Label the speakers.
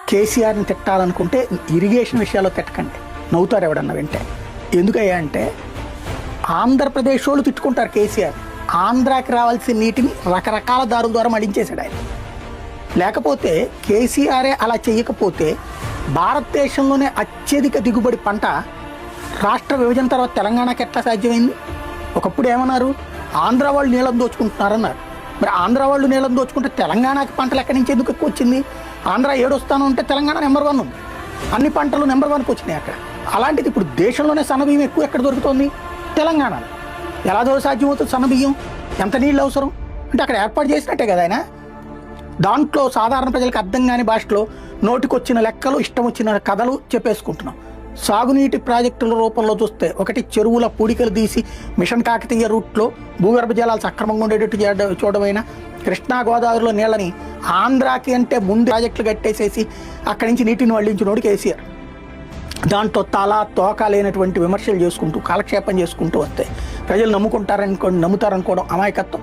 Speaker 1: కేసీఆర్ని తిట్టాలనుకుంటే ఇరిగేషన్ విషయాల్లో తిట్టకండి, నవ్వుతారు ఎవడన్నా వింటే. ఎందుకయ్యా అంటే ఆంధ్రప్రదేశ్ వాళ్ళు తిట్టుకుంటారు కేసీఆర్, ఆంధ్రాకి రావాల్సిన నీటిని రకరకాల దారుల ద్వారా మడించేశాడు ఆయన. లేకపోతే కేసీఆరే అలా చేయకపోతే భారతదేశంలోనే అత్యధిక దిగుబడి పంట రాష్ట్ర విభజన తర్వాత తెలంగాణకి ఎట్లా సాధ్యమైంది? ఒకప్పుడు ఏమన్నారు, ఆంధ్ర వాళ్ళు నీళ్ళని దోచుకుంటున్నారన్నారు. మరి ఆంధ్ర వాళ్ళు నీళ్ళని దోచుకుంటే తెలంగాణకి పంటలు ఎక్కడి నుంచి ఎందుకు ఎక్కువ వచ్చింది? ఆంధ్ర 7వ స్థానం ఉంటే తెలంగాణ నెంబర్ 1 ఉంది, అన్ని పంటలు నెంబర్ 1కి వచ్చినాయి అక్కడ. అలాంటిది ఇప్పుడు దేశంలోనే సన్నబియ్యం ఎక్కువ ఎక్కడ దొరుకుతుంది? తెలంగాణలో. ఎలా సాధ్యమవుతుంది సన్నబియ్యం? ఎంత నీళ్ళు అవసరం అంటే అక్కడ ఏర్పాటు చేసినట్టే కదా ఆయన. దాంట్లో సాధారణ ప్రజలకు అర్థం కాని భాషలో నోటికొచ్చిన లెక్కలు, ఇష్టం వచ్చిన కథలు చెప్పేసుకుంటున్నాం. సాగునీటి ప్రాజెక్టుల రూపంలో చూస్తే ఒకటి చెరువుల పూడికలు తీసి మిషన్ కాకతీయ రూట్లో భూగర్భ జలాలు సక్రమంగా ఉండేటట్టు చూడమైనా, కృష్ణా గోదావరిలో నీళ్ళని ఆంధ్రాకి అంటే ముందు ప్రాజెక్టులు కట్టేసేసి అక్కడి నుంచి నీటిని వల్లించినోడు కేసీఆర్. దాంట్లో తల తోక లేనటువంటి విమర్శలు చేసుకుంటూ కాలక్షేపం చేసుకుంటూ వస్తే ప్రజలు నమ్ముకుంటారనుకోండి, నమ్ముతారనుకోవడం అమాయకత్వం.